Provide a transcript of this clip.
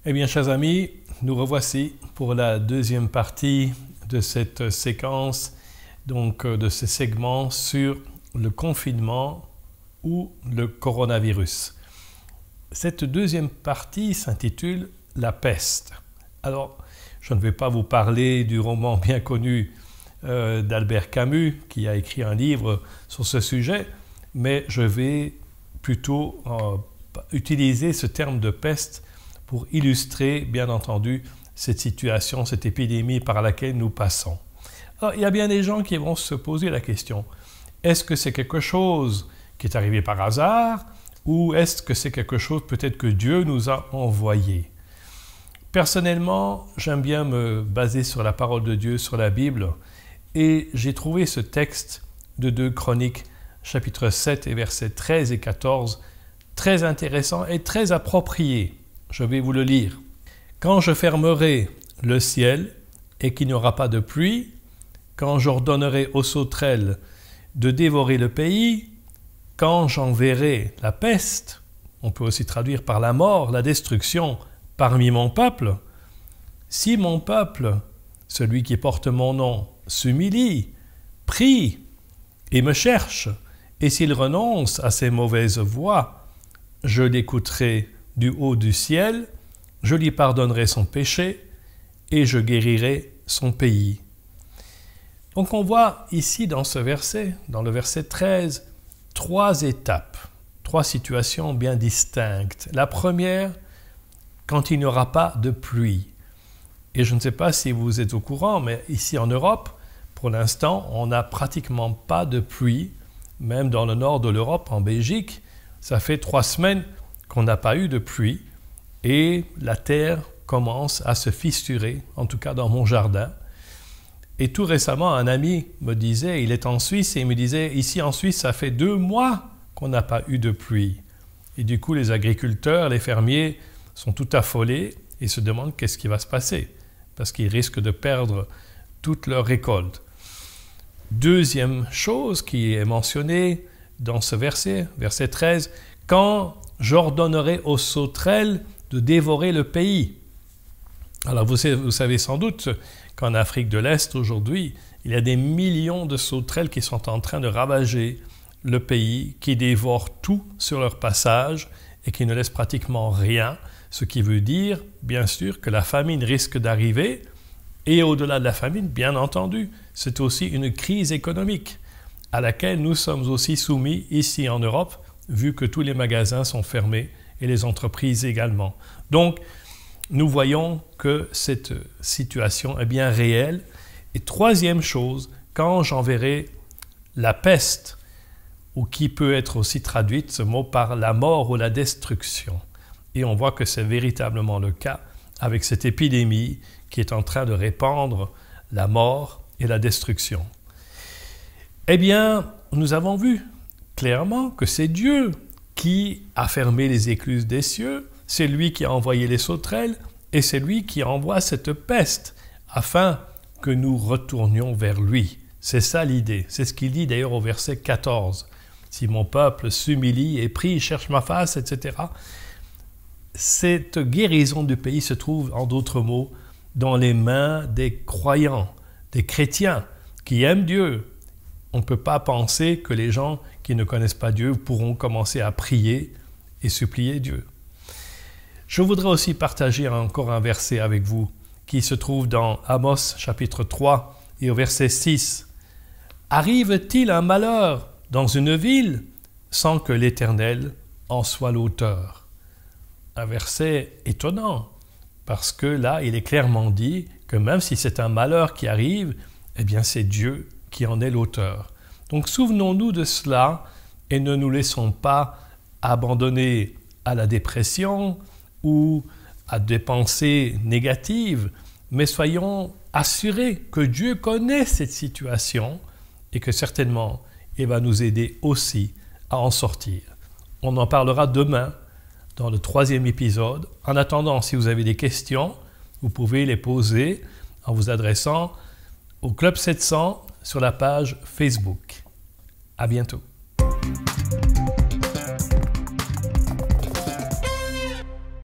Eh bien, chers amis, nous revoici pour la deuxième partie de cette séquence, donc de ce segment sur le confinement ou le coronavirus. Cette deuxième partie s'intitule « La peste ». Alors, je ne vais pas vous parler du roman bien connu d'Albert Camus, qui a écrit un livre sur ce sujet, mais je vais plutôt utiliser ce terme de peste pour illustrer, bien entendu, cette situation, cette épidémie par laquelle nous passons. Alors, il y a bien des gens qui vont se poser la question, est-ce que c'est quelque chose qui est arrivé par hasard ou est-ce que c'est quelque chose peut-être que Dieu nous a envoyé? Personnellement, j'aime bien me baser sur la parole de Dieu, sur la Bible, et j'ai trouvé ce texte de 2 Chroniques, chapitre 7 et versets 13 et 14, très intéressant et très approprié. Je vais vous le lire. « Quand je fermerai le ciel et qu'il n'y aura pas de pluie, quand j'ordonnerai aux sauterelles de dévorer le pays, quand j'enverrai la peste, on peut aussi traduire par la mort, la destruction, parmi mon peuple, si mon peuple, celui qui porte mon nom, s'humilie, prie et me cherche, et s'il renonce à ses mauvaises voies, je l'écouterai du haut du ciel, je lui pardonnerai son péché et je guérirai son pays. » Donc on voit ici dans ce verset, dans le verset 13, 3 étapes, 3 situations bien distinctes. La première, quand il n'y aura pas de pluie. Et je ne sais pas si vous êtes au courant, mais ici en Europe, pour l'instant, on n'a pratiquement pas de pluie, même dans le nord de l'Europe, en Belgique, ça fait 3 semaines qu'on n'a pas eu de pluie et la terre commence à se fissurer, en tout cas dans mon jardin. Et tout récemment, un ami me disait, il est en Suisse, et il me disait, ici en Suisse, ça fait 2 mois qu'on n'a pas eu de pluie. Et du coup, les agriculteurs, les fermiers sont tout affolés et se demandent qu'est-ce qui va se passer, parce qu'ils risquent de perdre toute leur récolte. Deuxième chose qui est mentionnée dans ce verset, verset 13, « Quand j'ordonnerai aux sauterelles de dévorer le pays. » Alors vous savez sans doute qu'en Afrique de l'Est aujourd'hui, il y a des millions de sauterelles qui sont en train de ravager le pays, qui dévorent tout sur leur passage et qui ne laissent pratiquement rien, ce qui veut dire, bien sûr, que la famine risque d'arriver et au-delà de la famine, bien entendu, c'est aussi une crise économique à laquelle nous sommes aussi soumis ici en Europe, vu que tous les magasins sont fermés et les entreprises également. Donc, nous voyons que cette situation est bien réelle. Et troisième chose, quand j'enverrai la peste, ou qui peut être aussi traduite, ce mot, par la mort ou la destruction. Et on voit que c'est véritablement le cas avec cette épidémie qui est en train de répandre la mort et la destruction. Eh bien, nous avons vu clairement que c'est Dieu qui a fermé les écluses des cieux, c'est lui qui a envoyé les sauterelles et c'est lui qui envoie cette peste afin que nous retournions vers lui. C'est ça l'idée, c'est ce qu'il dit d'ailleurs au verset 14. « Si mon peuple s'humilie et prie, cherche ma face, etc. » Cette guérison du pays se trouve, en d'autres mots, dans les mains des croyants, des chrétiens qui aiment Dieu. On ne peut pas penser que les gens qui ne connaissent pas Dieu pourront commencer à prier et supplier Dieu. Je voudrais aussi partager encore un verset avec vous qui se trouve dans Amos chapitre 3 et au verset 6. « Arrive-t-il un malheur dans une ville sans que l'Éternel en soit l'auteur ?» Un verset étonnant parce que là, il est clairement dit que même si c'est un malheur qui arrive, eh bien c'est Dieu qui en est l'auteur. Donc souvenons-nous de cela et ne nous laissons pas abandonner à la dépression ou à des pensées négatives, mais soyons assurés que Dieu connaît cette situation et que certainement il va nous aider aussi à en sortir. On en parlera demain dans le 3e épisode. En attendant, si vous avez des questions, vous pouvez les poser en vous adressant au Club 700 sur la page Facebook. À bientôt.